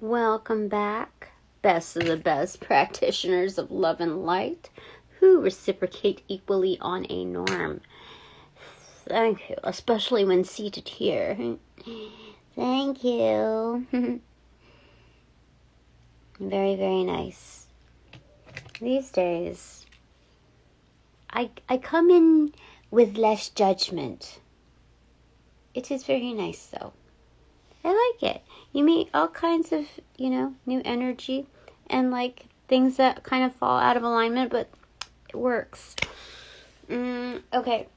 Welcome back, best of the best practitioners of love and light who reciprocate equally on a norm. Thank you, especially when seated here. Thank you. Very, very nice. These days, I come in with less judgment. It is very nice, though. I like it. You meet all kinds of, new energy and things that kind of fall out of alignment, but it works. Okay.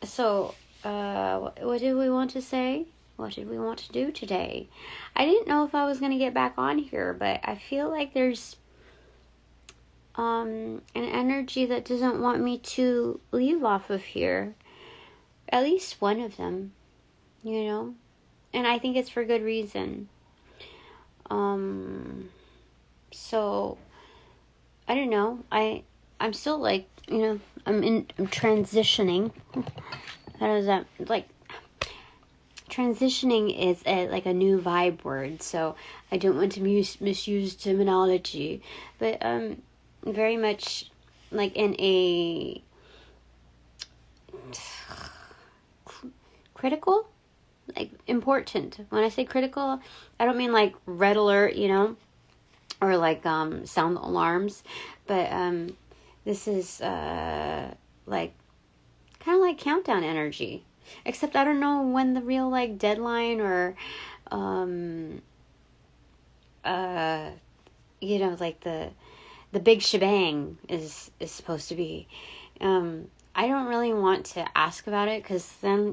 So, what did we want to say? What did we want to do today? I didn't know if I was going to get back on here, but I feel like there's an energy that doesn't want me to leave off of here. At least one of them, And I think it's for good reason. So I don't know. I'm still I'm transitioning. How does that transitioning is a new vibe word, so I don't want to misuse terminology, but very much in a critical, important. When I say critical, I don't mean red alert, or sound alarms, but this is kind of like countdown energy, except I don't know when the real deadline or the big shebang is supposed to be. I don't really want to ask about it, because then,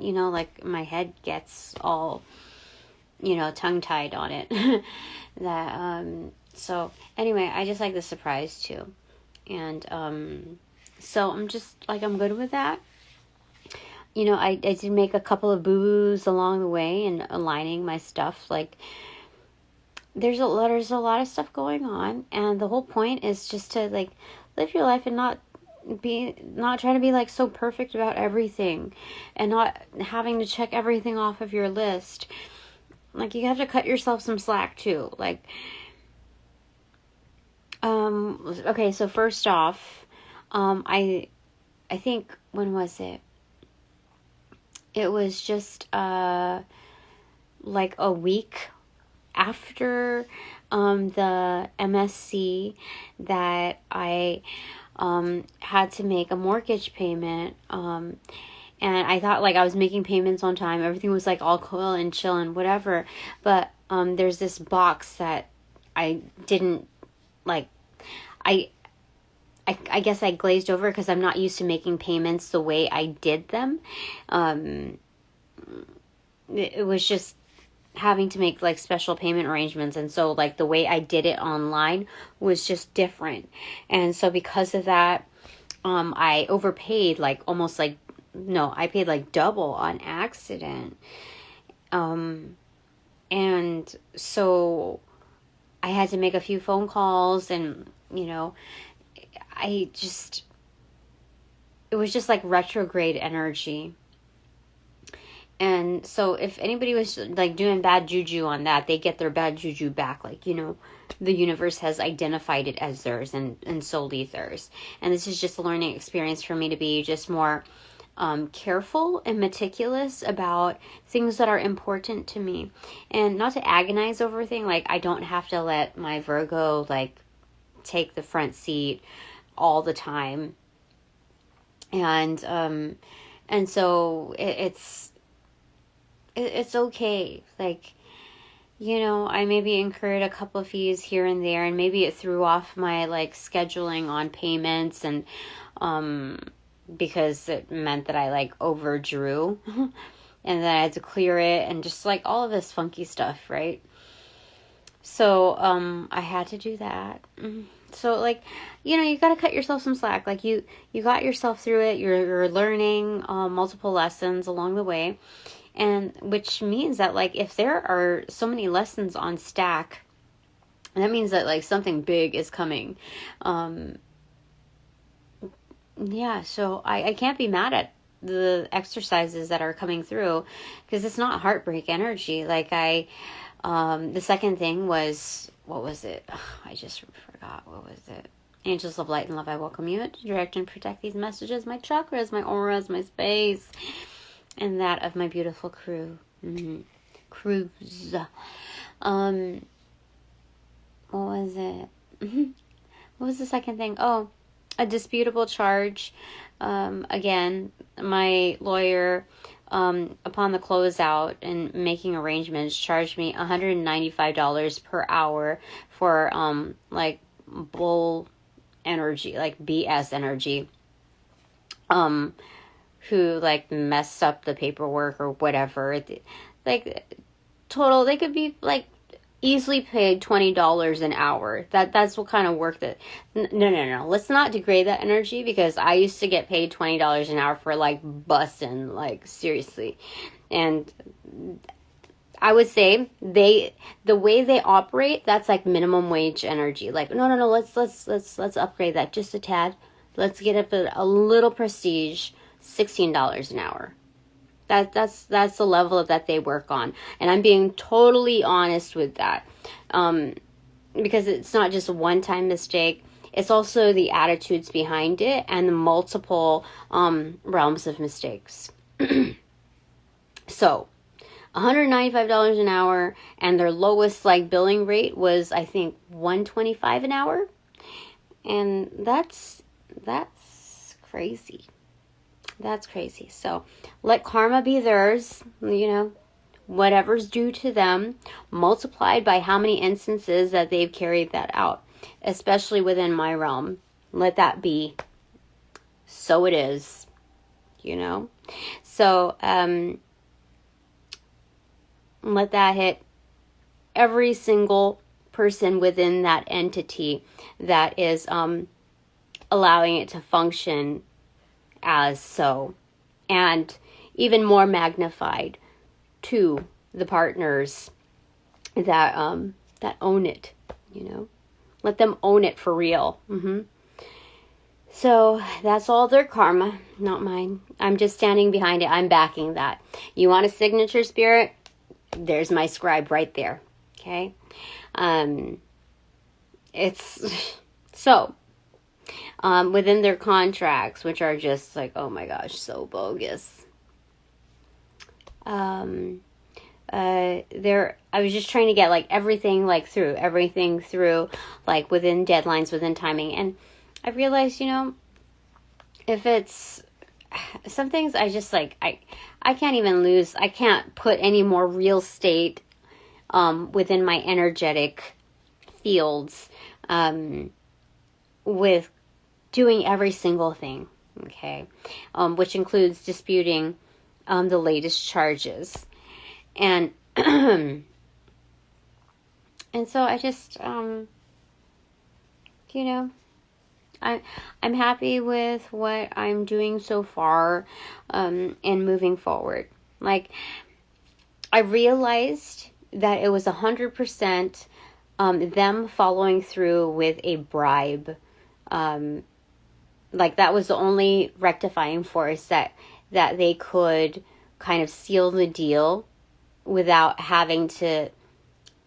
my head gets all, tongue-tied on it. So, anyway, I just like the surprise, too. And, so I'm just, I'm good with that. I did make a couple of boo-boos along the way and aligning my stuff. There's a lot of stuff going on, and the whole point is just to, live your life and not try to be so perfect about everything, and not having to check everything off of your list. You have to cut yourself some slack too. Okay, so first off, I think, when was it? It was just a week after the MSC that I had to make a mortgage payment, and I thought I was making payments on time. Everything was all cool and chill and whatever, but there's this box that I didn't I guess I glazed over because I'm not used to making payments the way I did them. It was just having to make special payment arrangements, and so the way I did it online was just different. And so because of that, I overpaid I paid double on accident. And so I had to make a few phone calls, and it was just retrograde energy. And so if anybody was doing bad juju on that, they get their bad juju back. The universe has identified it as theirs and solely theirs. And this is just a learning experience for me to be just more careful and meticulous about things that are important to me, and not to agonize over things. I don't have to let my Virgo take the front seat all the time. And so it's okay. I maybe incurred a couple of fees here and there, and maybe it threw off my scheduling on payments, and because it meant that I overdrew and then I had to clear it, and just all of this funky stuff, right? So I had to do that. So you got to cut yourself some slack. You got yourself through it. You're learning multiple lessons along the way. And which means that if there are so many lessons on stack, that means that something big is coming. So I can't be mad at the exercises that are coming through, because it's not heartbreak energy. The second thing was, what was it? Ugh, I just forgot. What was it? Angels of light and love, I welcome you to direct and protect these messages, my chakras, my auras, my space, and that of my beautiful crew. Crews. What was it? What was the second thing? Oh, a disputable charge. Again, my lawyer, upon the closeout and making arrangements, charged me $195 per hour for, like, bull energy, like BS energy, who, like, messed up the paperwork or whatever. Like, total, they could be, like, easily paid $20 an hour. That's what kind of work that... No. Let's not degrade that energy, because I used to get paid $20 an hour for, like, busting, like, seriously. And I would say the way they operate, that's like minimum wage energy. Like, no, let's upgrade that just a tad. Let's get up a little prestige, $16 an hour. That's the level that they work on. And I'm being totally honest with that. Because it's not just a one-time mistake. It's also the attitudes behind it and the multiple realms of mistakes. So, $195 an hour, and their lowest, like, billing rate was, I think, $125 an hour. And that's crazy. That's crazy. So let karma be theirs, whatever's due to them, multiplied by how many instances that they've carried that out, especially within my realm. Let that be. So it is, So, let that hit every single person within that entity that is allowing it to function as so, and even more magnified to the partners that own it. Let them own it for real. So that's all their karma, not mine. I'm just standing behind it. I'm backing that. You want a signature, spirit? There's my scribe right there. Okay. It's so. Within their contracts, which are just like, oh my gosh, so bogus. I was just trying to get like everything through, like within deadlines, within timing. And I realized, if it's some things, I just like, I can't even lose. I can't put any more real estate, within my energetic fields, with doing every single thing, okay, which includes disputing the latest charges, and and so I just I'm happy with what I'm doing so far, and moving forward. Like, I realized that it was 100% them following through with a bribe. Like, that was the only rectifying force that they could kind of seal the deal without having to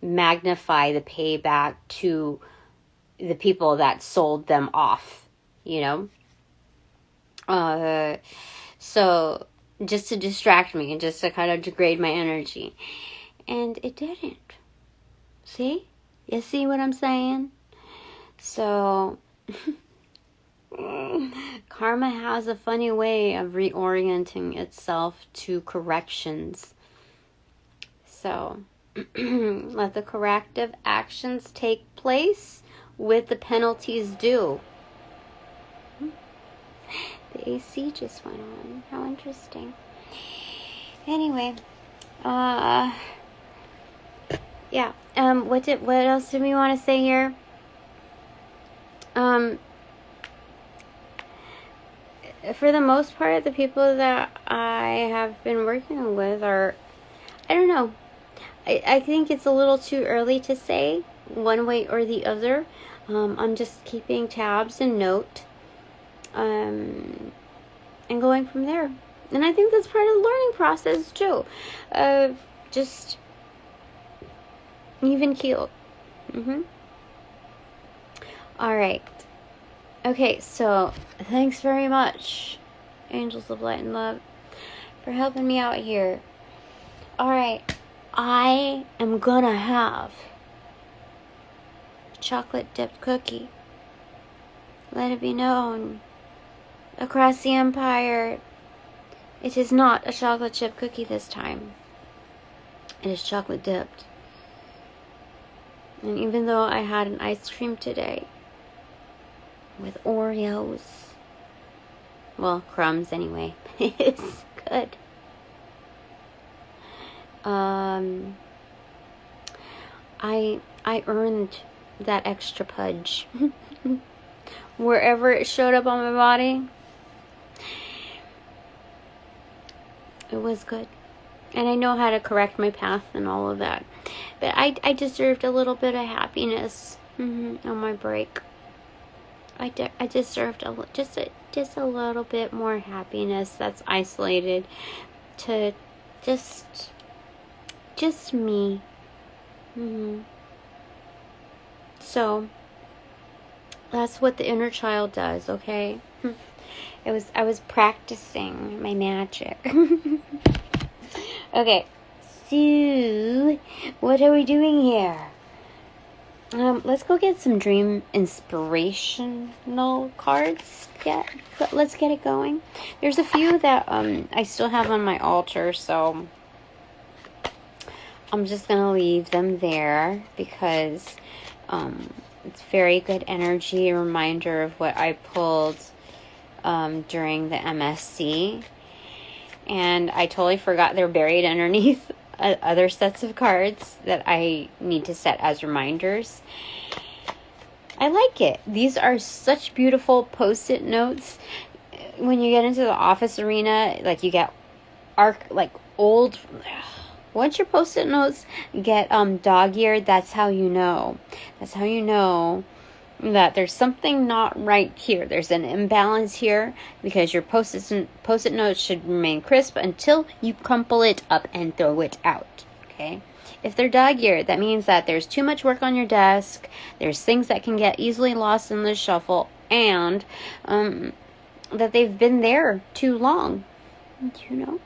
magnify the payback to the people that sold them off, So just to distract me and just to kind of degrade my energy. And it didn't. See? You see what I'm saying? So... karma has a funny way of reorienting itself to corrections. So, let the corrective actions take place with the penalties due. The AC just went on. How interesting. Anyway, yeah. What else did we want to say here? For the most part, the people that I have been working with are, I don't know. I think it's a little too early to say one way or the other. I'm just keeping tabs and note, and going from there. And I think that's part of the learning process too. Just Even keeled. Alright. Okay, so thanks very much, Angels of Light and Love, for helping me out here. Alright, I am gonna have a chocolate dipped cookie. Let it be known across the empire, it is not a chocolate chip cookie this time. It is chocolate dipped. And even though I had an ice cream today with Oreos, well, crumbs anyway, it's good. I earned that extra pudge wherever it showed up on my body. It was good. And I know how to correct my path and all of that. But I deserved a little bit of happiness on my break. I deserved just a little bit more happiness that's isolated to just me. So that's what the inner child does, okay? I was practicing my magic. Okay, so what are we doing here? Let's go get some dream inspirational cards. Let's get it going. There's a few that I still have on my altar, so I'm just gonna leave them there because it's very good energy, a reminder of what I pulled during the MSC. And I totally forgot they're buried underneath other sets of cards that I need to set as reminders. I like it. These are such beautiful post-it notes. When you get into the office arena, like you get old. Once your post-it notes get dog-eared, that's how you know. That's how you know that there's something not right here. There's an imbalance here because your post-it notes should remain crisp until you crumple it up and throw it out. Okay? If they're dog-eared, that means that there's too much work on your desk. There's things that can get easily lost in the shuffle, and that they've been there too long. You know,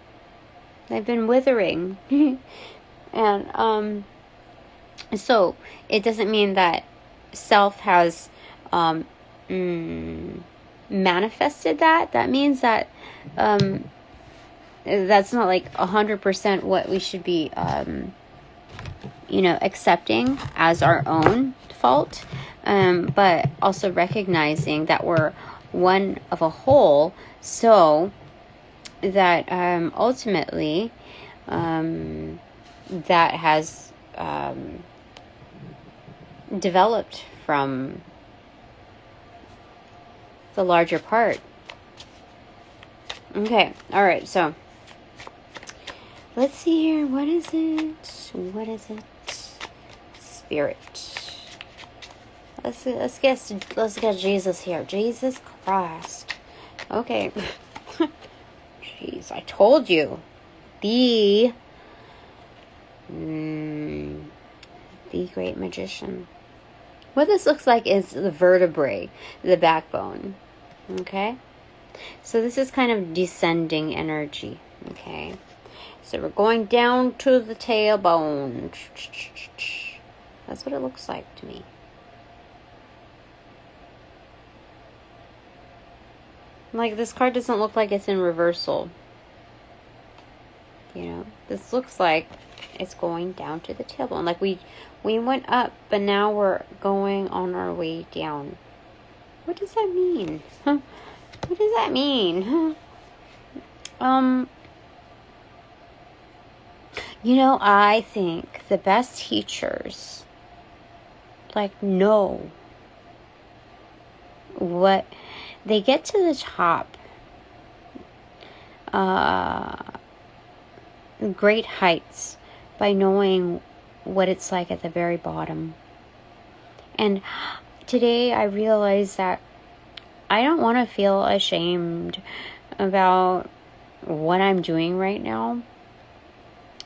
they've been withering, and so it doesn't mean that self has manifested that. That means that that's not like 100% what we should be accepting as our own fault, but also recognizing that we're one of a whole, so that ultimately that has developed from the larger part. Okay, all right, so let's see here. What is it? Spirit. Let's get Jesus here. Jesus Christ. Okay. Jeez, I told you. The Great Magician. What this looks like is the vertebrae, the backbone. Okay? So this is kind of descending energy. Okay? So we're going down to the tailbone. That's what it looks like to me. Like, this card doesn't look like it's in reversal. You know? This looks like it's going down to the tailbone. Like, we went up, but now we're going on our way down. What does that mean? What does that mean? I think the best teachers, know what they get to the top. Great heights by knowing what it's like at the very bottom. And today I realized that I don't want to feel ashamed about what I'm doing right now,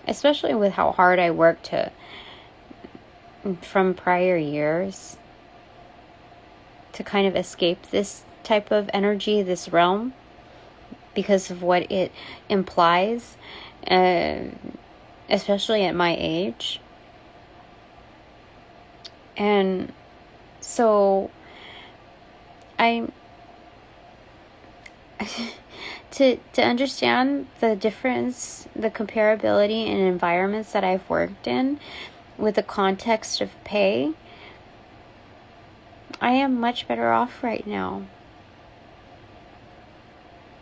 especially with how hard I work to from prior years to kind of escape this type of energy, this realm, because of what it implies, especially at my age. And so I to understand the difference, the comparability in environments that I've worked in with the context of pay, I am much better off right now.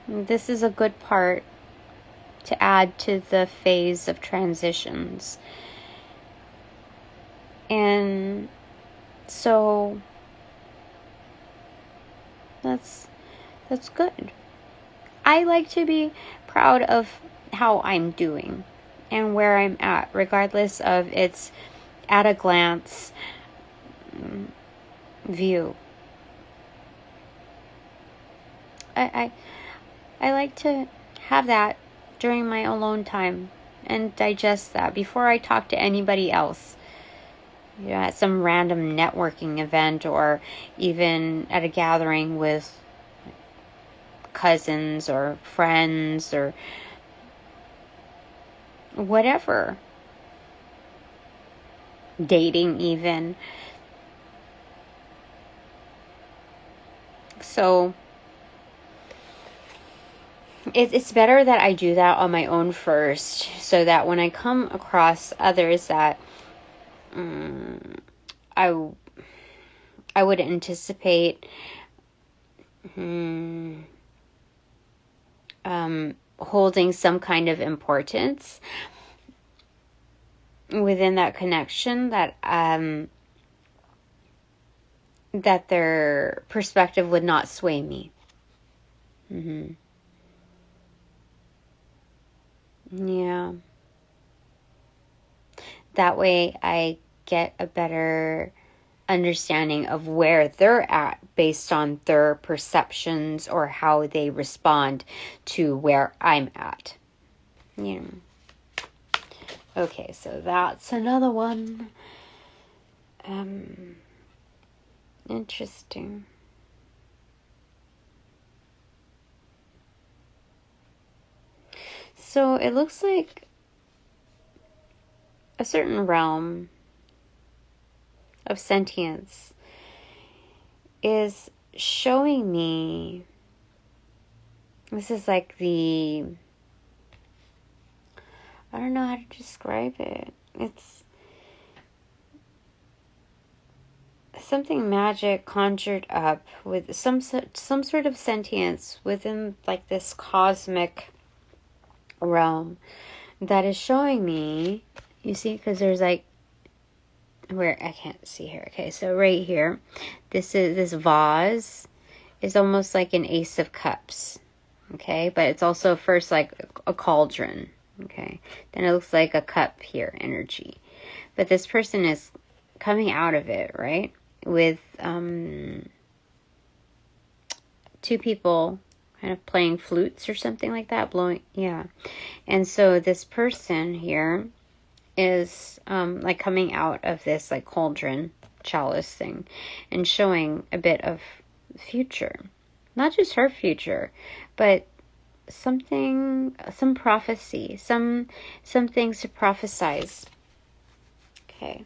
This is a good part to add to the phase of transitions. And so that's good. I like to be proud of how I'm doing and where I'm at, regardless of its at a glance view. I like to have that during my alone time and digest that before I talk to anybody else. You know, at some random networking event or even at a gathering with cousins or friends or whatever. Dating even. So it's better that I do that on my own first, so that when I come across others that I would anticipate holding some kind of importance within that connection, that that their perspective would not sway me. Yeah. That way I get a better understanding of where they're at based on their perceptions or how they respond to where I'm at. Yeah. Okay, so that's another one. Interesting. So it looks like a certain realm of sentience is showing me, this is like the, I don't know how to describe it. It's something magic conjured up with some sort of sentience within like this cosmic realm that is showing me, you see, because there's like, where I can't see here. Okay, so right here, this vase is almost like an Ace of Cups. Okay, but it's also first like a cauldron. Okay, then it looks like a cup here, energy. But this person is coming out of it, right, with two people kind of playing flutes or something like that, blowing, yeah. And so this person here is like coming out of this like cauldron chalice thing and showing a bit of future, not just her future, but something, some prophecy, some things to prophesize. Okay,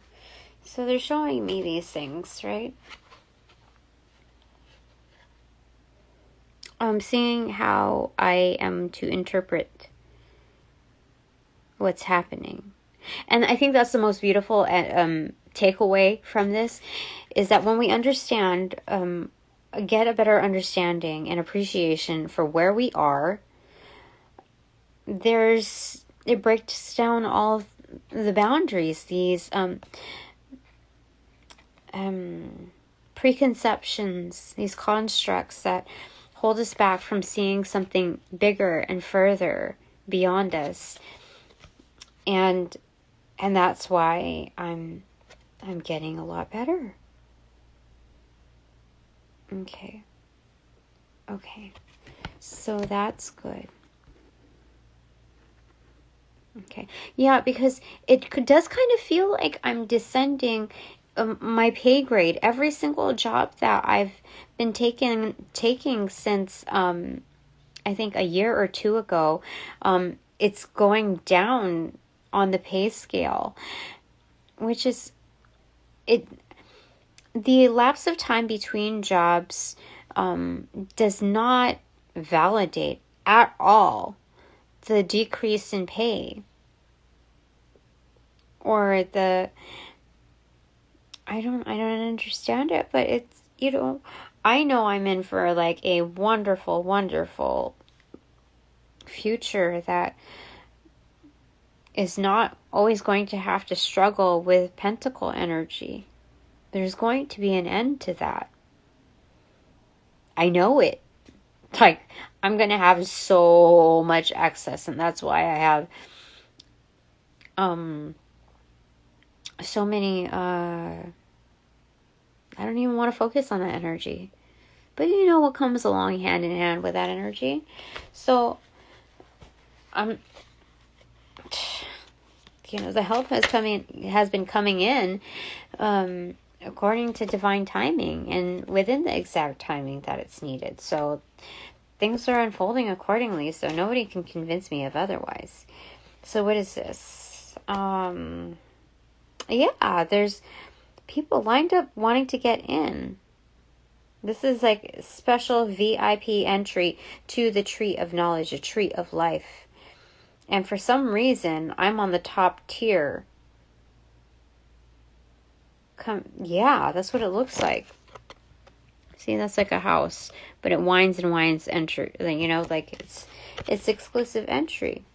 so they're showing me these things, right? I'm seeing how I am to interpret what's happening. And I think that's the most beautiful takeaway from this, is that when we understand, get a better understanding and appreciation for where we are, it breaks down all the boundaries, these preconceptions, these constructs that hold us back from seeing something bigger and further beyond us. And that's why I'm getting a lot better. Okay. So that's good. Okay. Yeah, because does kind of feel like I'm descending my pay grade. Every single job that I've been taking since I think a year or two ago, it's going down on the pay scale, which is it. The lapse of time between jobs does not validate at all the decrease in pay or the I don't understand it, but it's, I know I'm in for like a wonderful, wonderful future that is not always going to have to struggle with pentacle energy. There's going to be an end to that. I know it. Like, I'm going to have so much excess, and that's why I have so many I don't even want to focus on that energy. But you know what comes along hand in hand with that energy. So the help has been coming in according to divine timing and within the exact timing that it's needed. So things are unfolding accordingly, so nobody can convince me of otherwise. So what is this? Yeah, there's people lined up wanting to get in. This is like special VIP entry to the tree of knowledge, a tree of life. And for some reason, I'm on the top tier. Yeah, that's what it looks like. See, that's like a house, but it winds and winds entry. Like it's exclusive entry.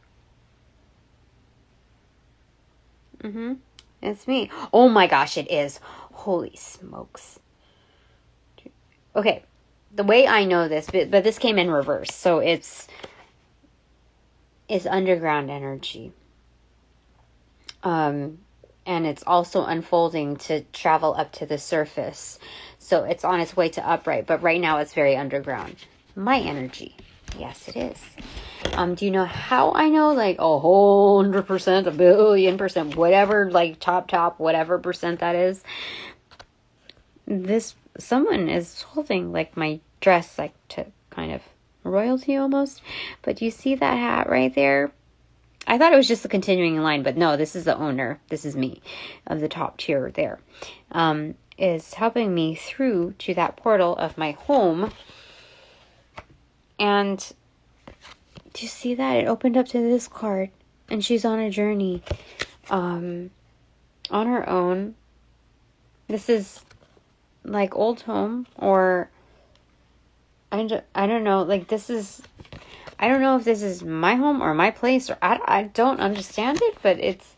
It's me. Oh my gosh, it is. Holy smokes. Okay, the way I know this, but this came in reverse, so it's underground energy. And it's also unfolding to travel up to the surface. So it's on its way to upright, but right now it's very underground. My energy. Yes, it is. Do you know how I know? Like 100%, 1,000,000,000%, whatever, like top, whatever percent that is. Someone is holding like my dress, like to kind of royalty almost. But do you see that hat right there? I thought it was just a continuing line, but no, this is the owner. This is me of the top tier there. Is helping me through to that portal of my home. And do you see that? It opened up to this card. And she's on a journey. On her own. This is like old home, or I don't know. Like this is... I don't know if this is my home or my place, or I don't understand it, but it's...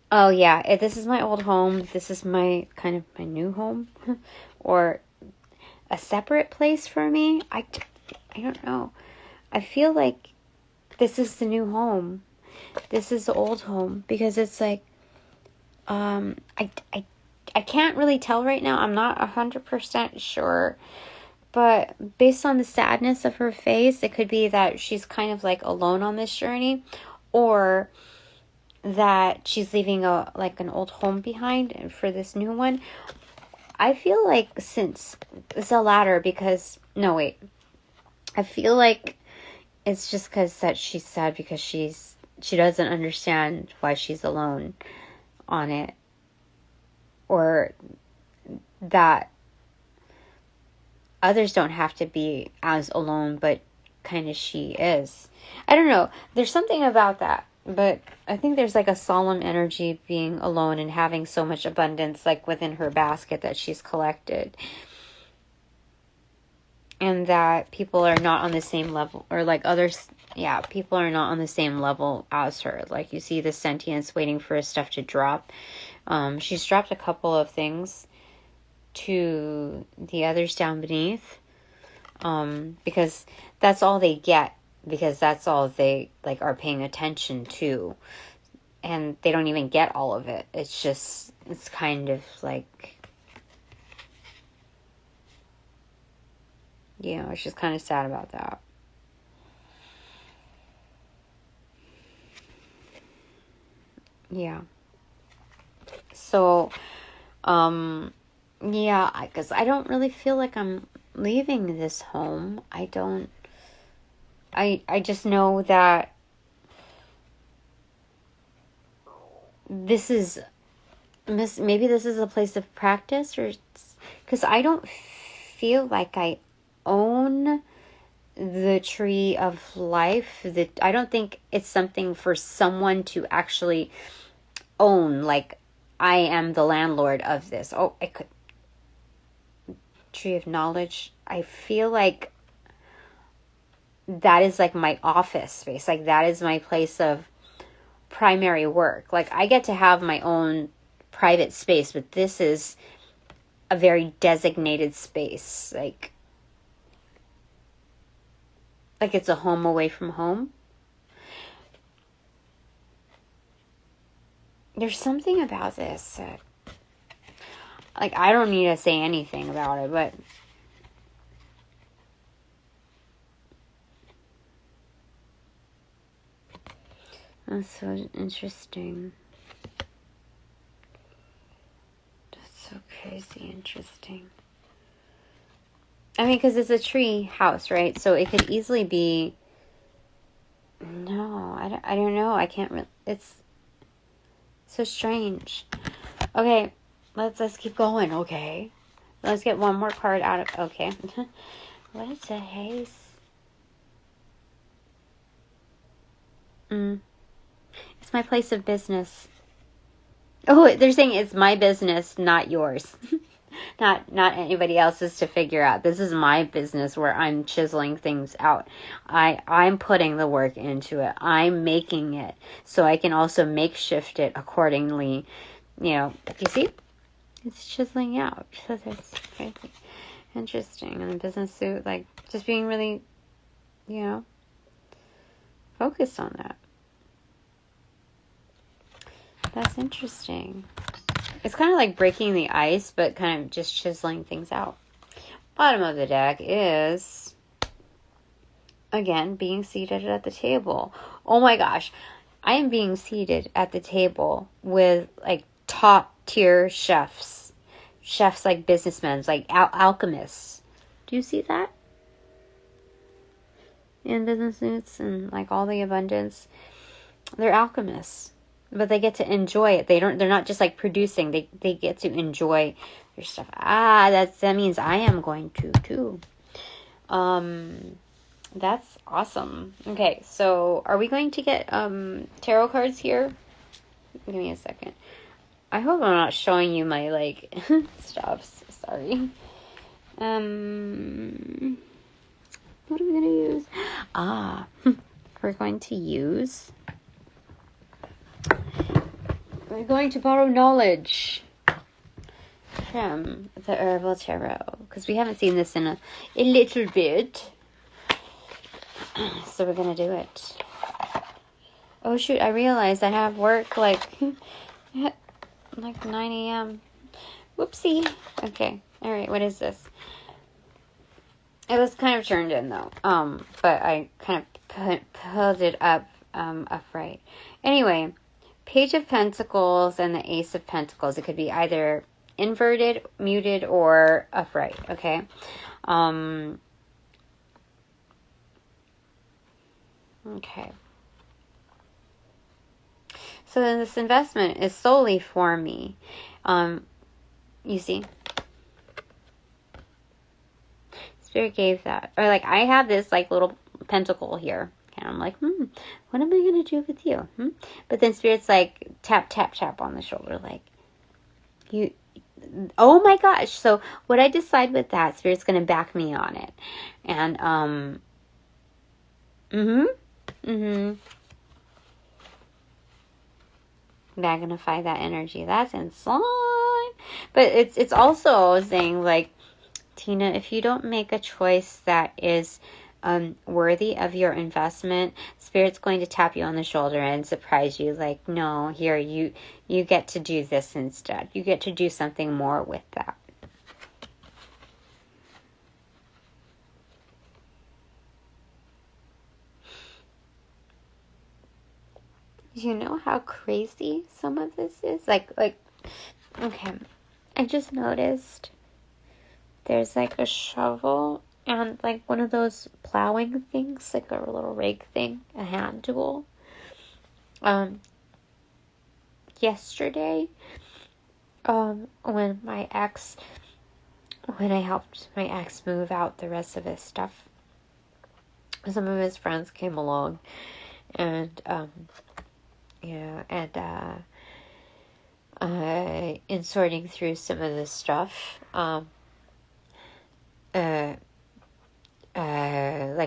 Oh, yeah, this is my old home. This is my kind of my new home, or a separate place for me. I don't know. I feel like this is the new home. This is the old home, because it's like, I can't really tell right now. I'm not 100% sure. But based on the sadness of her face, it could be that she's kind of like alone on this journey, or that she's leaving an old home behind for this new one. I feel like since it's the latter, because no, wait, I feel like it's just because that she's sad because she doesn't understand why she's alone on it, or that others don't have to be as alone, but kind of she is. I don't know. There's something about that. But I think there's like a solemn energy being alone and having so much abundance like within her basket that she's collected. And that people are not on the same level, or like others, yeah, people are not on the same level as her. Like you see the sentience waiting for his stuff to drop. She's dropped a couple of things to the others down beneath, because that's all they get, because that's all they like are paying attention to, and they don't even get all of it. It's kind of like, it's just kind of sad about that. Yeah. So, yeah, because I don't really feel like I'm leaving this home. I just know that maybe this is a place of practice, or because I don't feel like I own the tree of life. That I don't think it's something for someone to actually own. Like, I am the landlord of this. Oh, I could. Tree of knowledge. I feel like that is like my office space. Like, that is my place of primary work. Like, I get to have my own private space, but this is a very designated space. Like it's a home away from home. There's something about this. Like, I don't need to say anything about it, but that's so interesting. That's so crazy interesting. I mean, because it's a tree house, right? So it could easily be... No, I don't know. I can't really... It's so strange. Okay, let's keep going, okay? Let's get one more card out of... Okay. What is the haze? It's my place of business. Oh, they're saying it's my business, not yours. not anybody else's to figure out. This is my business where I'm chiseling things out. I'm putting the work into it. I'm making it so I can also makeshift it accordingly. You know, you see? It's chiseling out. So that's crazy. Interesting. In a business suit, like, just being really, focused on that. That's interesting. It's kind of like breaking the ice, but kind of just chiseling things out. Bottom of the deck is, again, being seated at the table. Oh my gosh. I am being seated at the table with, like, top tier chefs. Chefs like businessmen, like alchemists. Do you see that? In business suits and, like, all the abundance. They're alchemists. But they get to enjoy it. They're not just like producing. They get to enjoy their stuff. That means I am going to too. That's awesome. Okay, so are we going to get tarot cards here? Give me a second. I hope I'm not showing you my like stuff. Sorry. What are we gonna use? We're going to use. We're going to borrow knowledge from the Herbal Tarot, because we haven't seen this in a little bit. So we're going to do it. Oh shoot, I realized I have work like 9 a.m. Whoopsie. Okay, alright, what is this? It was kind of turned in though. But I kind of pulled it up upright. Anyway, Page of Pentacles and the Ace of Pentacles. It could be either inverted, muted, or upright, okay? Okay. So then this investment is solely for me. You see? Spirit gave that. Or like, I have this like little pentacle here. And I'm like, what am I going to do with you? But then Spirit's like, tap, tap, tap on the shoulder. Like, oh my gosh. So what I decide with that, Spirit's going to back me on it. And, magnify that energy. That's insane. But it's also saying, like, Tina, if you don't make a choice that is worthy of your investment, Spirit's going to tap you on the shoulder and surprise you, like, no, here, you get to do this instead. You get to do something more with that. You know how crazy some of this is? Okay, I just noticed there's like a shovel and like one of those plowing things, like a little rake thing, a hand tool. Yesterday, when I helped my ex move out the rest of his stuff, some of his friends came along, and in sorting through some of this stuff, like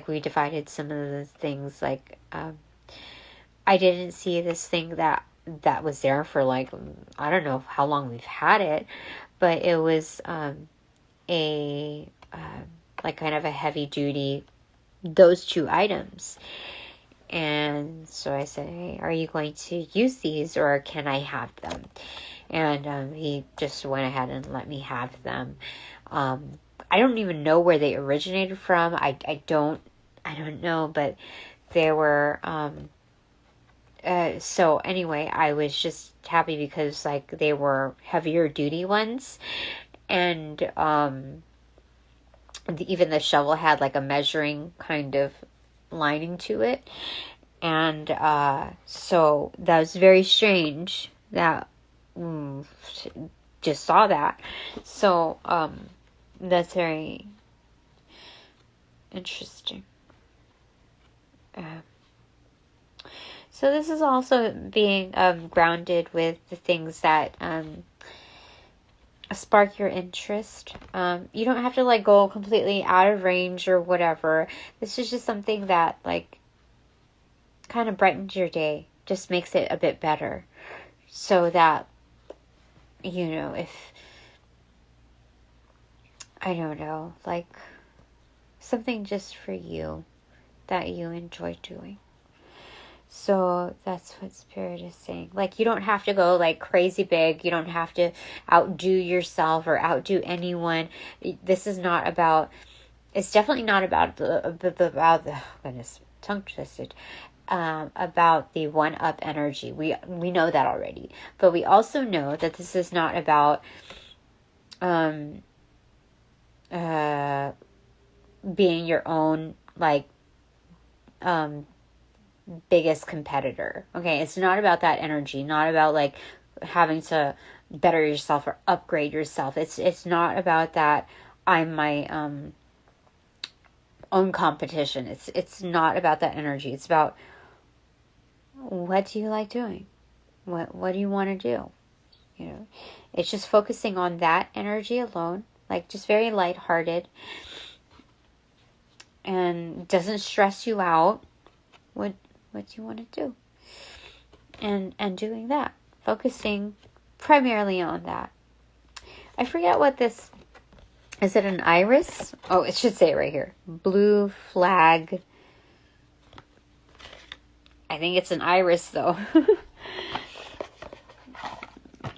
we divided some of the things, like I didn't see this thing that was there for like, I don't know how long we've had it, but it was like kind of a heavy duty, those two items. And so I said, hey, are you going to use these or can I have them? And he just went ahead and let me have them. I don't even know where they originated from. I don't know, but they were, so anyway, I was just happy because like they were heavier duty ones. And, even the shovel had like a measuring kind of lining to it. And so that was very strange that just saw that. So that's very interesting. So this is also being grounded with the things that spark your interest. You don't have to like go completely out of range or whatever. This is just something that like kind of brightens your day, just makes it a bit better, so that, you know, if, I don't know, like something just for you that you enjoy doing. So that's what Spirit is saying. Like, you don't have to go like crazy big. You don't have to outdo yourself or outdo anyone. This is not about, it's definitely not about the goodness, tongue twisted, about the one-up energy. We know that already. But we also know that this is not about being your own, like, biggest competitor. Okay, it's not about that energy, not about like having to better yourself or upgrade yourself. It's not about that I'm my own competition. It's not about that energy. It's about, what do you like doing? What do you want to do? You know, it's just focusing on that energy alone, like just very lighthearted, and doesn't stress you out. What you want to do, and doing that, focusing primarily on that. I forget what this is. It an iris? Oh, it should say it right here. Blue flag. I think it's an iris though.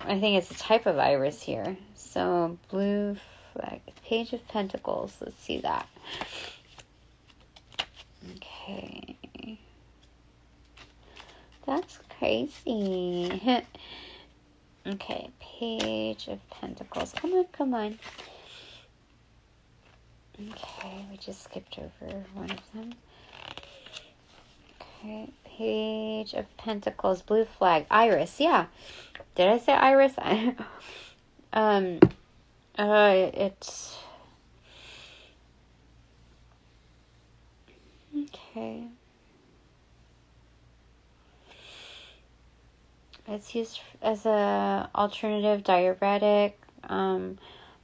I think it's a type of iris here. So blue flag, Page of Pentacles. Let's see that. Okay. That's crazy. Okay, Page of Pentacles. Come on. Okay, we just skipped over one of them. Okay, Page of Pentacles, blue flag, iris. Yeah, did I say iris? It's okay. It's used as a alternative diuretic,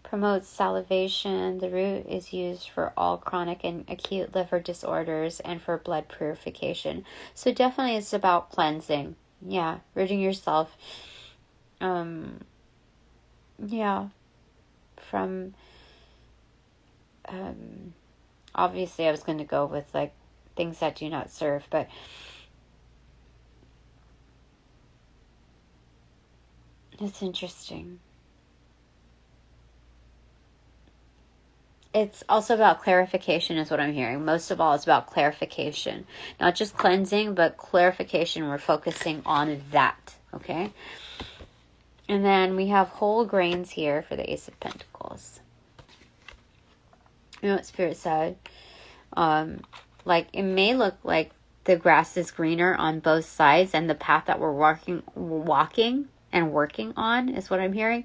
promotes salivation. The root is used for all chronic and acute liver disorders and for blood purification. So definitely it's about cleansing. Yeah, ridding yourself, from obviously I was going to go with like things that do not serve, but it's interesting. it's also about clarification is what I'm hearing. Most of all, it's about clarification. Not just cleansing, but clarification. We're focusing on that, okay? And then we have whole grains here for the Ace of Pentacles. You know what Spirit said? Like, it may look like the grass is greener on both sides, and the path that we're walking and working on is what I'm hearing.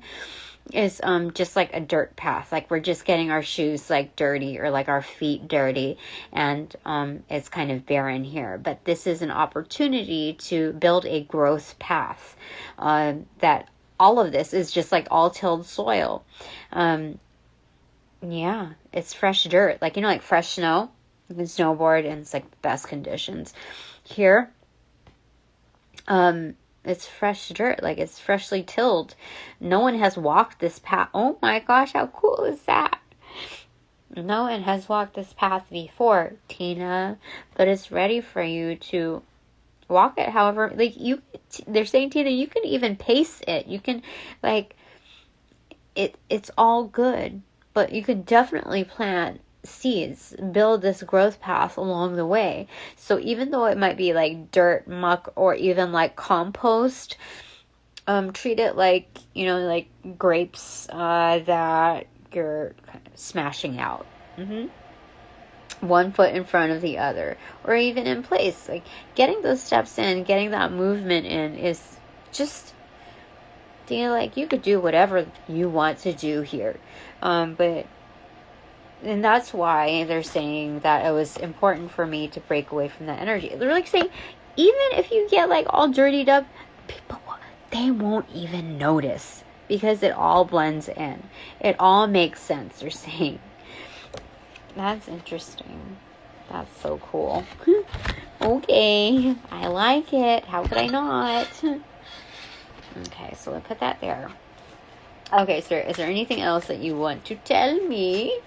Is just like a dirt path, like we're just getting our shoes like dirty or like our feet dirty, and it's kind of barren here. But this is an opportunity to build a growth path. That all of this is just like all tilled soil. Yeah, it's fresh dirt, like, you know, like fresh snow. You can snowboard and it's like the best conditions. Here, it's fresh dirt, like it's freshly tilled. No one has walked this path. Oh my gosh, how cool is that? No one has walked this path before, Tina, but it's ready for you to walk it. However, like they're saying, Tina, you can even pace it. You can, like, it's all good, but you could definitely plant seeds, build this growth path along the way. So even though it might be like dirt, muck, or even like compost, treat it like, you know, like grapes that you're kind of smashing out. One foot in front of the other, or even in place. Like, getting those steps in, getting that movement in is just, you know, like, you could do whatever you want to do here. And that's why they're saying that it was important for me to break away from that energy. They're like saying, even if you get like all dirtied up, people, they won't even notice, because it all blends in. It all makes sense, they're saying. That's interesting. That's so cool. Okay, I like it. How could I not? Okay, so we'll put that there. Okay, sir, is there anything else that you want to tell me?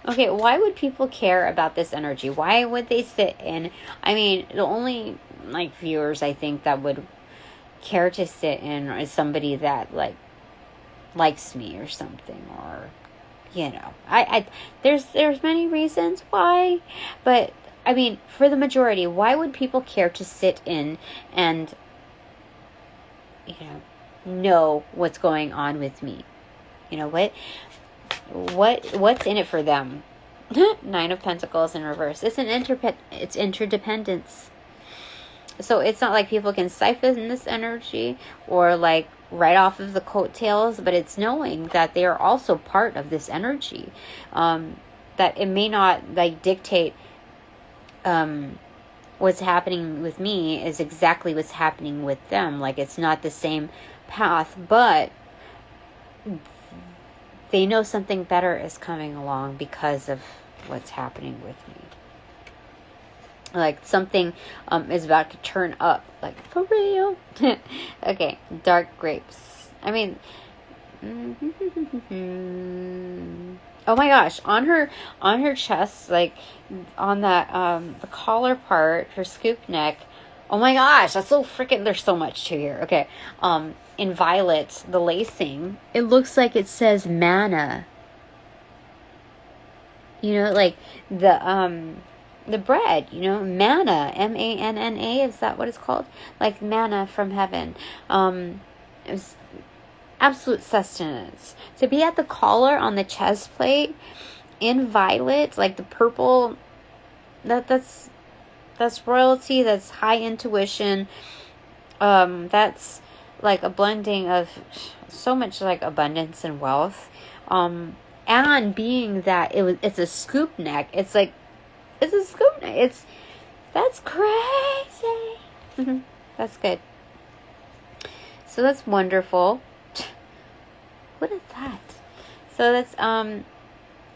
Okay, why would people care about this energy? Why would they sit in? I mean, the only, like, viewers I think that would care to sit in is somebody that, like, likes me or something, or, you know. There's many reasons why, but, I mean, for the majority, why would people care to sit in and, you know what's going on with me? You know, what's in it for them? Nine of Pentacles in reverse. It's interdependence. So it's not like people can siphon this energy or like right off of the coattails, but it's knowing that they are also part of this energy. That it may not like dictate what's happening with me is exactly what's happening with them. Like, it's not the same path, but they know something better is coming along because of what's happening with me. Like, something is about to turn up. Like, for real. Okay, dark grapes. I mean, oh my gosh, on her chest, like on that the collar part, her scoop neck. Oh my gosh, that's so freaking, there's so much to here. Okay. In violet, the lacing, it looks like it says Manna. You know, like the bread, you know, manna, M-A-N-N-A, is that what it's called? Like manna from heaven. It was absolute sustenance. To be at the collar on the chest plate in violet, like the purple, that's royalty, that's high intuition. That's like a blending of so much like abundance and wealth. And being that it's a scoop neck, it's like, it's a scoop neck. That's crazy. That's good. So that's wonderful. What is that? So that's,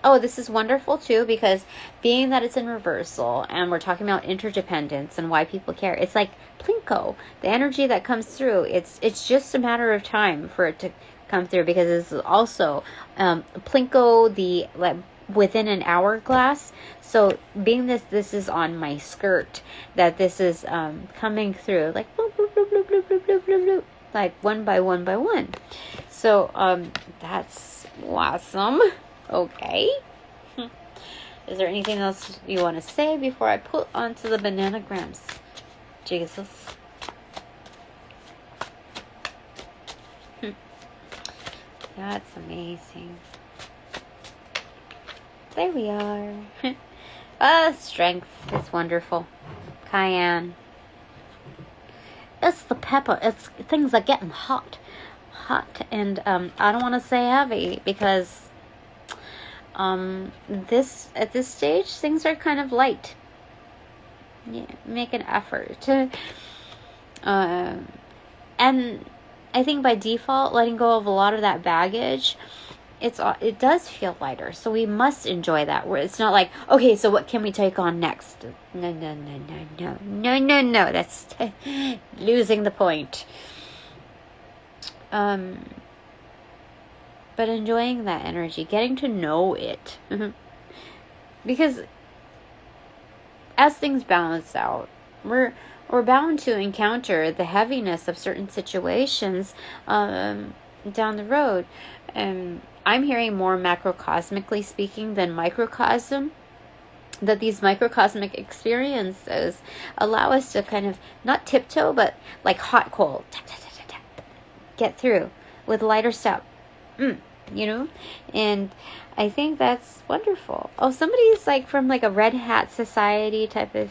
oh, this is wonderful too, because being that it's in reversal and we're talking about interdependence and why people care, it's like Plinko, the energy that comes through. It's just a matter of time for it to come through, because this is also Plinko, the like within an hourglass. So being this is on my skirt, that this is coming through like bloop, bloop, bloop, bloop, bloop, bloop, bloop, bloop, bloop, like one by one by one. So that's awesome. Okay. Is there anything else you want to say before I put onto the BananaGrams? Jesus. That's amazing. There we are. Strength is wonderful. Cayenne. It's the pepper. Things are getting hot. And I don't want to say heavy because at this stage things are kind of light. Yeah, make an effort to and I think by default letting go of a lot of that baggage, it does feel lighter, so we must enjoy that. Where it's not like, okay, so what can we take on next? No. That's losing the point. But enjoying that energy, getting to know it, because as things balance out, we're bound to encounter the heaviness of certain situations down the road. I'm hearing more macrocosmically speaking than microcosm, that these microcosmic experiences allow us to kind of not tiptoe, but like hot coal, tap, tap, tap, tap, tap, get through with lighter step, and I think that's wonderful. Oh, somebody's like from like a Red Hat Society type of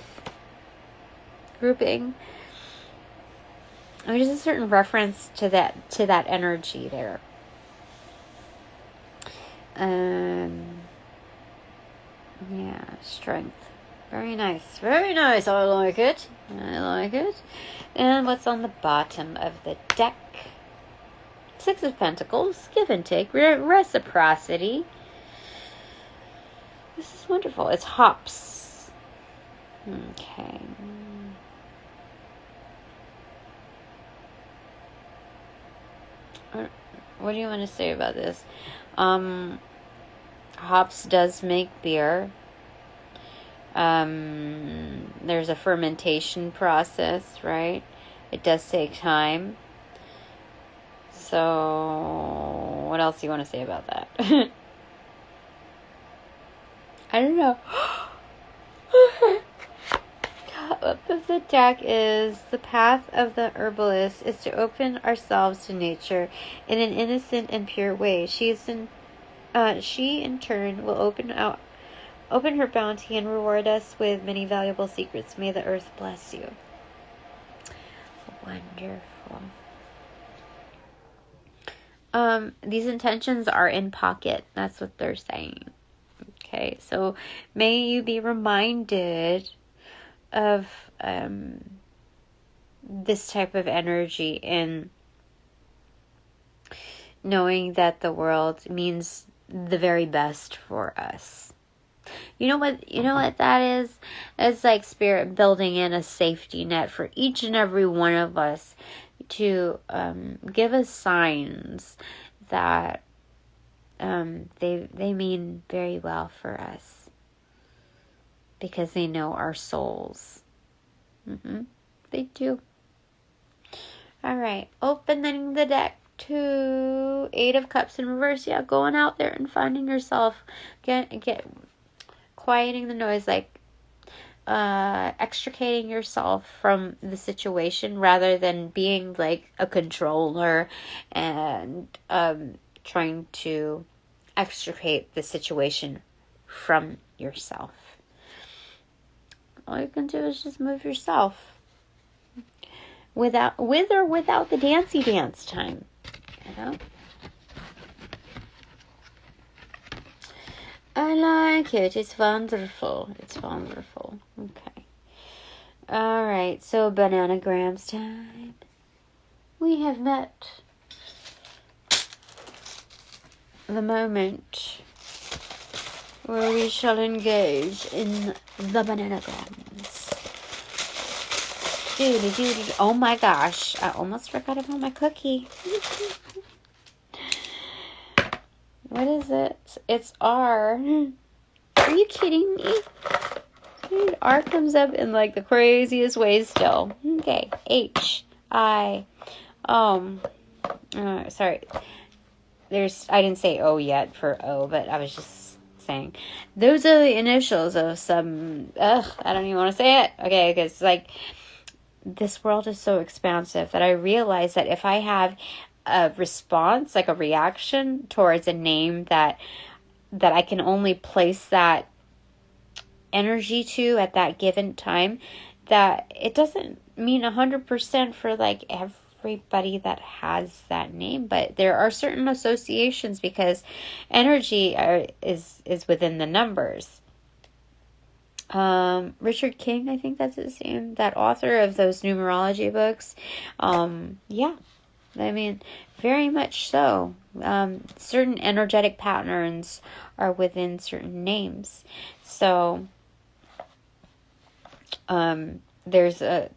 grouping. I mean, there's a certain reference to that energy there. Yeah, strength. Very nice. Very nice. I like it. And what's on the bottom of the deck? Six of Pentacles. Give and take. Reciprocity. This is wonderful. It's hops. Okay. What do you want to say about this? Hops does make beer. There's a fermentation process, right? It does take time. So, what else do you want to say about that? I don't know. Top of the deck is the path of the herbalist is to open ourselves to nature in an innocent and pure way. She in turn will open her bounty and reward us with many valuable secrets. May the earth bless you. Wonderful. These intentions are in pocket. That's what they're saying. Okay, so may you be reminded of this type of energy in knowing that the world means the very best for us. You know what that is? It's like Spirit building in a safety net for each and every one of us to give us signs that they mean very well for us because they know our souls. They do. All right, opening the deck to Eight of Cups in reverse. Yeah, going out there and finding yourself, get quieting the noise, like extricating yourself from the situation rather than being like a controller and trying to extricate the situation from yourself. All you can do is just move yourself with or without the dancey dance time, I like it. It's wonderful. Okay. All right. So BananaGrams time. We have met the moment where we shall engage in the BananaGrams. Oh my gosh. I almost forgot about my cookie. What is it? It's R. Are you kidding me? Dude, R comes up in like the craziest ways still. Okay. H. I. Sorry. I didn't say O yet for O, but I was just saying, those are the initials of some, I don't even want to say it. Okay, because, like, this world is so expansive that I realize that if I have a response, like a reaction towards a name that I can only place that energy to at that given time, that it doesn't mean 100% for, like, everybody that has that name, but there are certain associations because energy is within the numbers. Richard King, I think that's his name, that author of those numerology books. Yeah, I mean, very much so. Certain energetic patterns are within certain names. So, there's at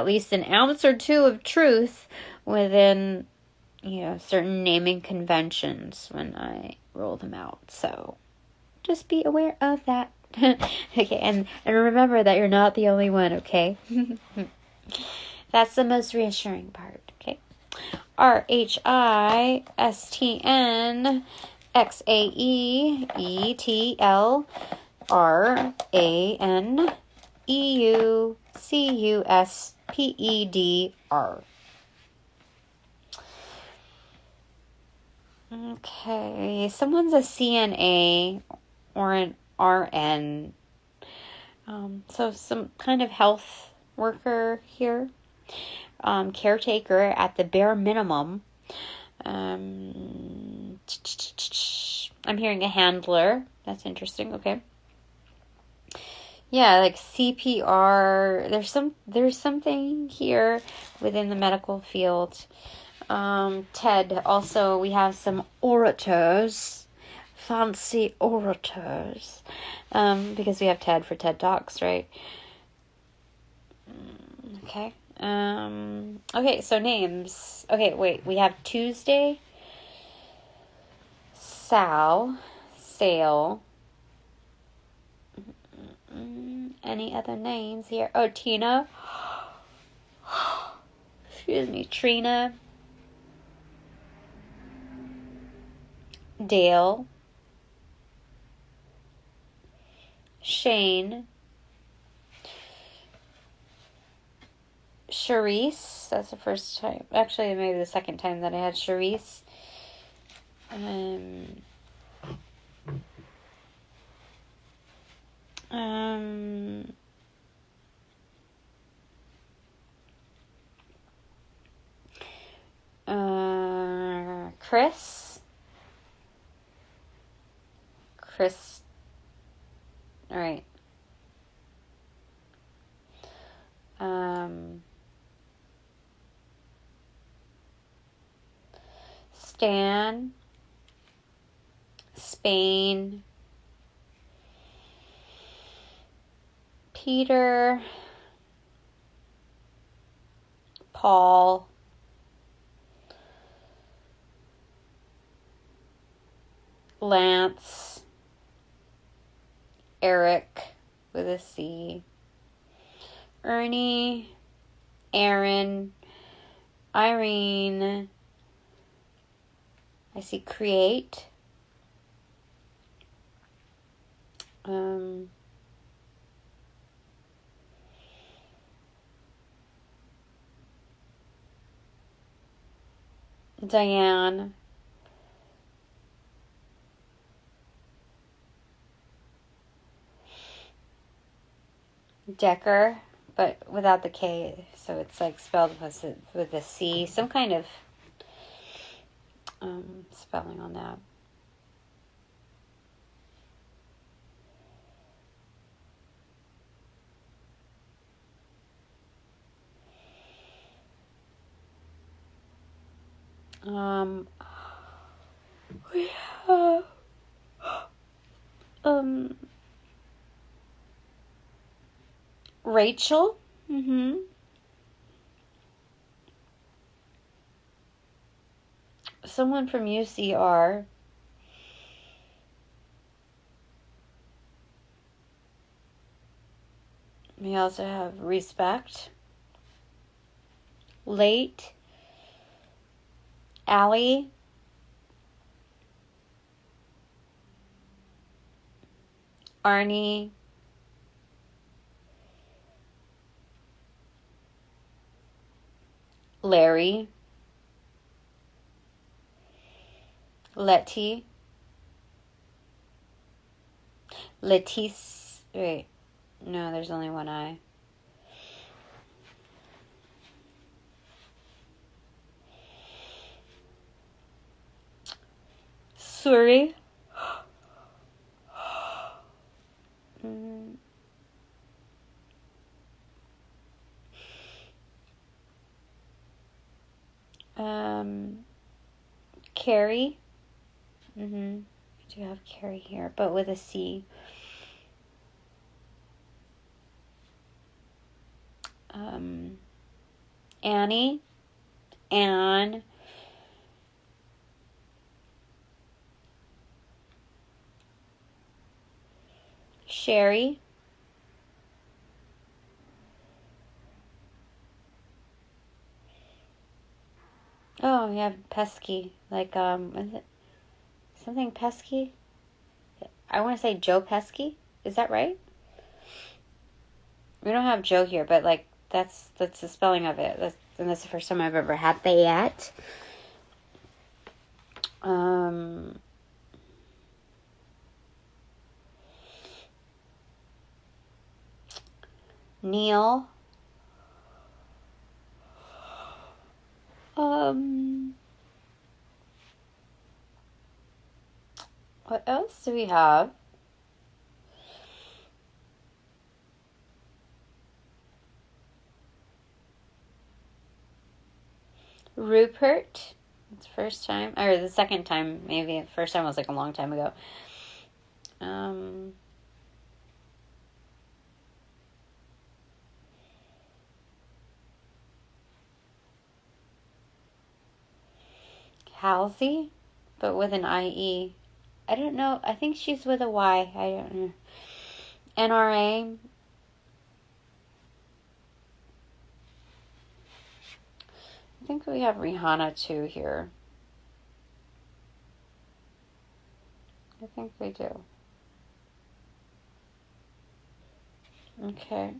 least an ounce or two of truth within, certain naming conventions when I roll them out. So, just be aware of that. Okay, and remember that you're not the only one, okay? That's the most reassuring part, okay? RHISTNXAETLRANEUCUSPEDR. Okay, someone's a CNA or an RN. So some kind of health worker here. Caretaker at the bare minimum. I'm hearing a handler. That's interesting. Okay. Yeah, like CPR. There's something here within the medical field. TED. Also, we have some orators. Fancy orators. Because we have TED for TED Talks, right? Okay. Okay, so names. Okay, wait. We have Tuesday, Sal, Sale. Any other names here? Oh, Tina. Excuse me. Trina. Dale. Shane. Charisse. That's the first time. Actually, maybe the second time that I had Charisse. Chris. All right. Stan. Spain. Peter. Paul. Lance. Eric with a C. Ernie. Aaron. Irene. I see create. Diane. Decker, but without the K, so it's like spelled with a C. Some kind of spelling on that. We have Rachel. Someone from UCR. We also have Respect. Late. Allie. Arnie, Larry, Letty, Letice. Wait, no, there's only one I. Suri. Carrie. I do have Carrie here, but with a C. Annie, Anne, Sherry, oh, we have pesky, like, is it something pesky? I want to say Joe Pesky. Is that right? We don't have Joe here, but like that's the spelling of it. And that's the first time I've ever had that. Neil. What else do we have? Rupert. It's the first time, or the second time, maybe. The first time was like a long time ago. Halsey, but with an IE. I don't know. I think she's with a Y. I don't know. NRA. I think we have Rihanna too here. I think we do. Okay.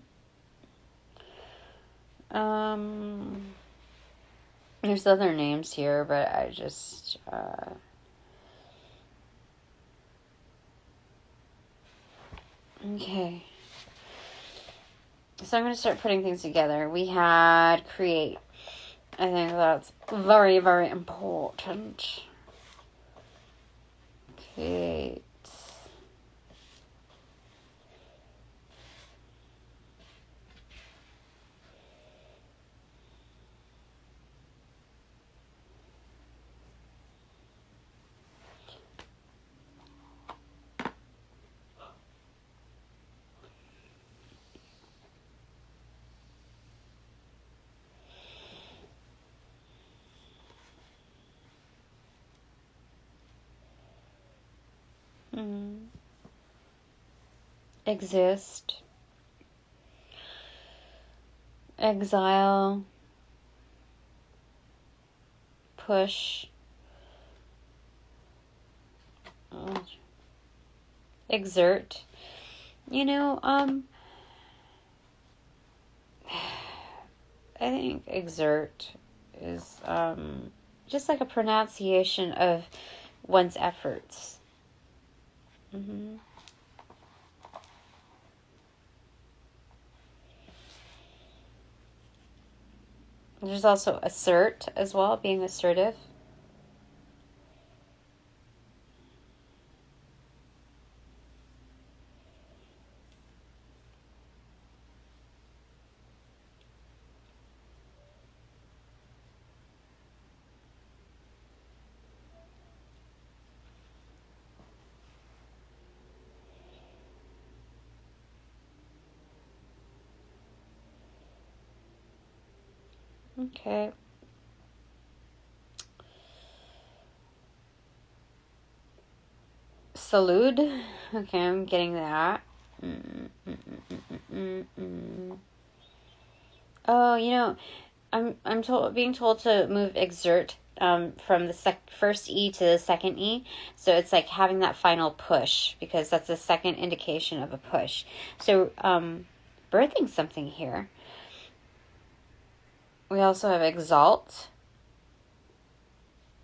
There's other names here, but I just, okay. So I'm going to start putting things together. We had create. I think that's very, very important. Create. Exist. Exile. Push. Exert. You know, I think exert is just like a pronunciation of one's efforts. There's also assert as well, being assertive. Okay. Salute. Okay, I'm getting that. Oh, you know, I'm being told to move exert from the first E to the second E. So it's like having that final push, because that's the second indication of a push. So birthing something here. We also have exalt.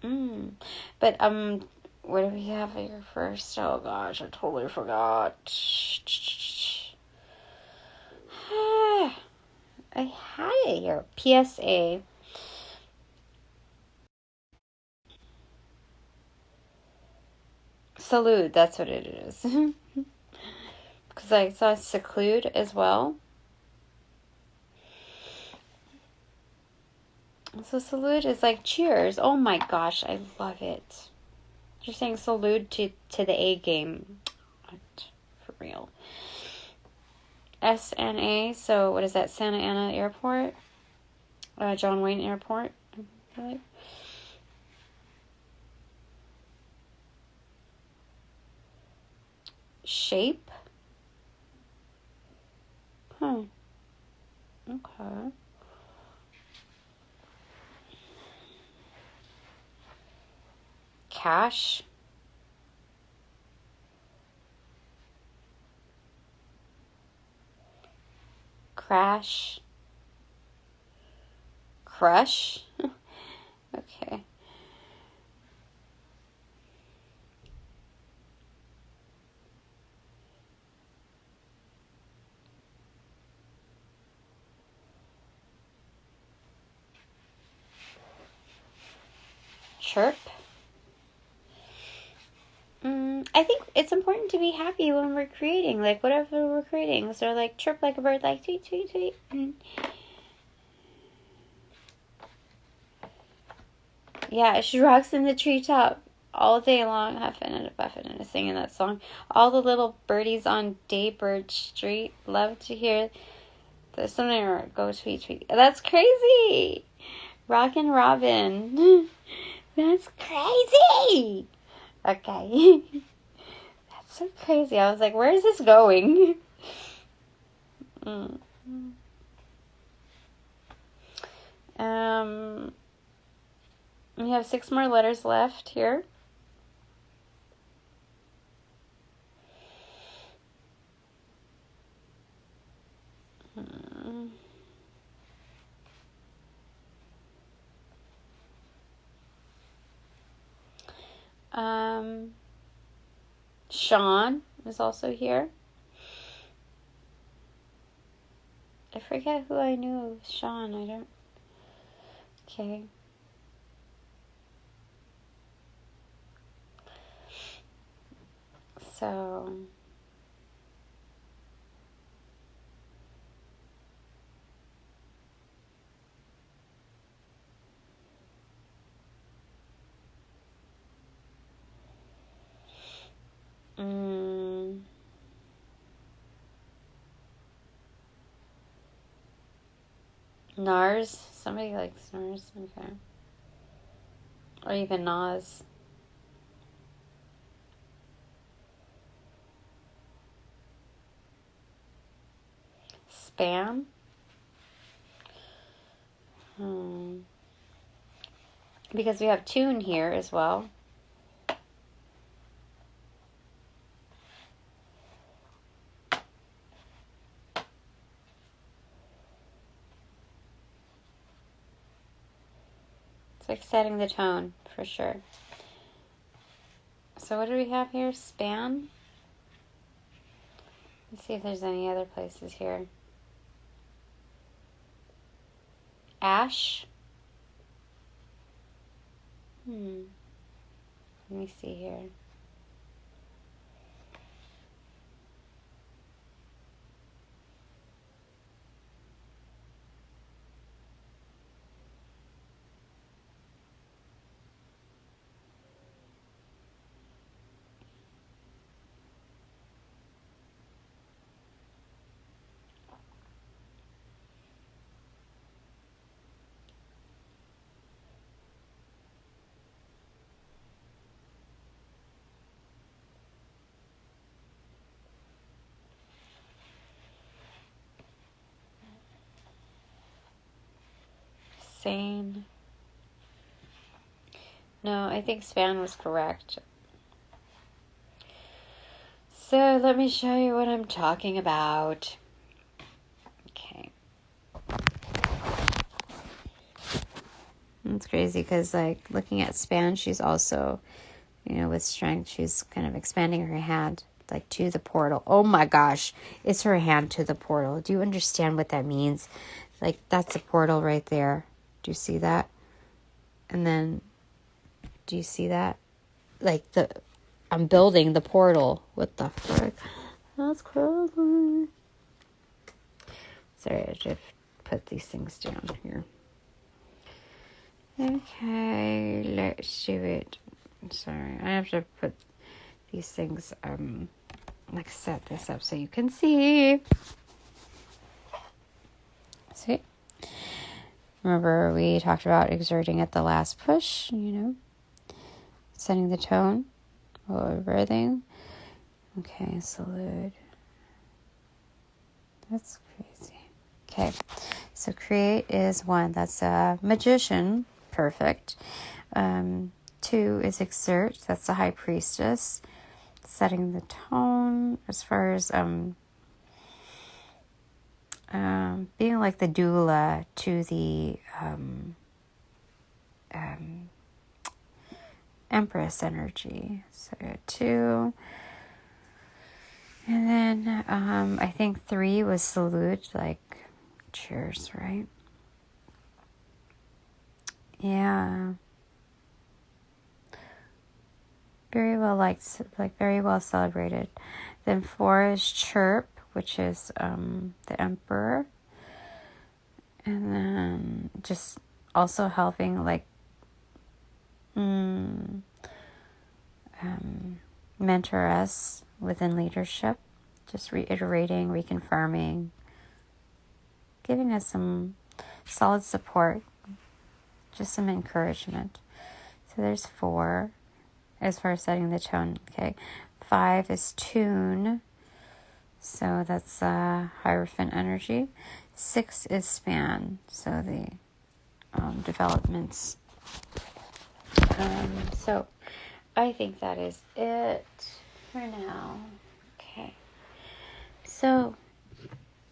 But what do we have here first? Oh gosh, I totally forgot. I had it here. PSA. Salute, that's what it is. Because I saw seclude as well. So salute is like cheers. Oh my gosh, I love it. You're saying salute to the A game. What? For real. SNA, so what is that? Santa Ana Airport? John Wayne Airport? Really? Shape? Huh. Okay. Cash? Crash? Crush? Okay. Chirp? I think it's important to be happy when we're creating, like whatever we're creating. So like chirp like a bird, like tweet, tweet, tweet. Yeah, she rocks in the treetop all day long, huffing and puffing and singing that song. All the little birdies on Daybird Street love to hear there's something or go tweet, tweet. That's crazy! Rockin' Robin. That's crazy! Okay. That's so crazy. I was like, where is this going? We have 6 more letters left here. Sean is also here. I forget who I knew. Sean, I don't. Okay. So. Nars. Somebody likes Nars. Okay. Or even Nas. Spam. Because we have tune here as well. It's like setting the tone for sure. So what do we have here? Span. Let's see if there's any other places here. Ash. Let me see here. Sane. No, I think span was correct. So let me show you what I'm talking about. Okay. It's crazy because, like, looking at span, she's also, you know, with strength, she's kind of expanding her hand, like, to the portal. Oh my gosh, it's her hand to the portal. Do you understand what that means? Like, that's a portal right there. Do you see that? And then, do you see that? Like, I'm building the portal. What the frick? That's crazy. Sorry, I should put these things down here. Okay, let's do it. Sorry, I have to put these things, like, set this up so you can see. See? Remember we talked about exerting at the last push, you know, setting the tone while we're breathing. Okay, salute. That's crazy. Okay, so create is 1. That's a magician. Perfect. 2 is exert. That's the high priestess. Setting the tone as far as being like the doula to the Empress energy. So 2. And then I think 3 was salute, like cheers, right? Yeah. Very well liked, like very well celebrated. Then 4 is chirp, which is the emperor. And then just also helping, like, mentor us within leadership, just reiterating, reconfirming, giving us some solid support, just some encouragement. So there's 4 as far as setting the tone. Okay, 5 is tune, so that's Hierophant energy. 6 is span, so the developments. So I think that is it for now. Okay. So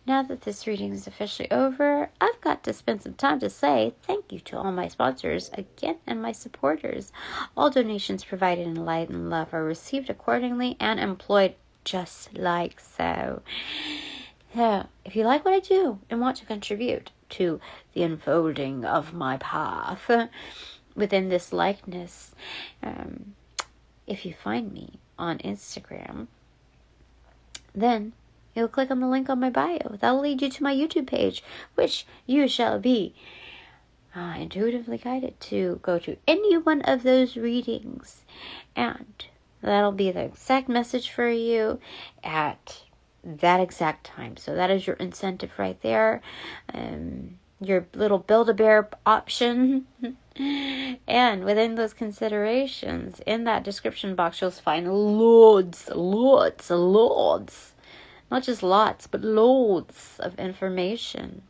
now that this reading is officially over, I've got to spend some time to say thank you to all my sponsors again and my supporters. All donations provided in light and love are received accordingly and employed just like so. So, if you like what I do and want to contribute to the unfolding of my path within this likeness, if you find me on Instagram, then you'll click on the link on my bio. That'll lead you to my YouTube page, which you shall be intuitively guided to go to any one of those readings. And that'll be the exact message for you at that exact time. So that is your incentive right there. Your little Build-A-Bear option. And within those considerations, in that description box, you'll find loads, not just lots, but loads of information.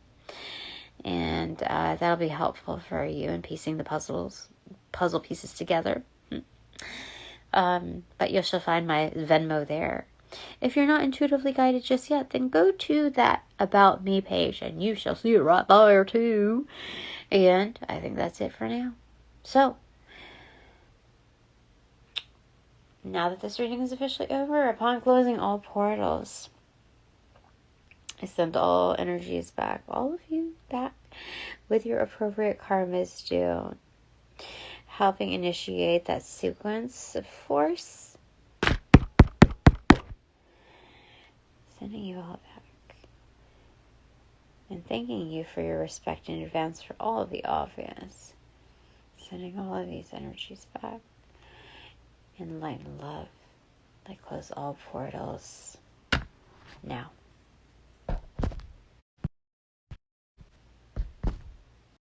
And that'll be helpful for you in piecing the puzzle pieces together. But you shall find my Venmo there. If you're not intuitively guided just yet, then go to that About Me page and you shall see it right there too. And I think that's it for now. So, now that this reading is officially over, upon closing all portals, I send all energies back, all of you back, with your appropriate karmas due, helping initiate that sequence of force. Sending you all back. And thanking you for your respect in advance for all of the obvious. Sending all of these energies back. In light and love. I close all portals now.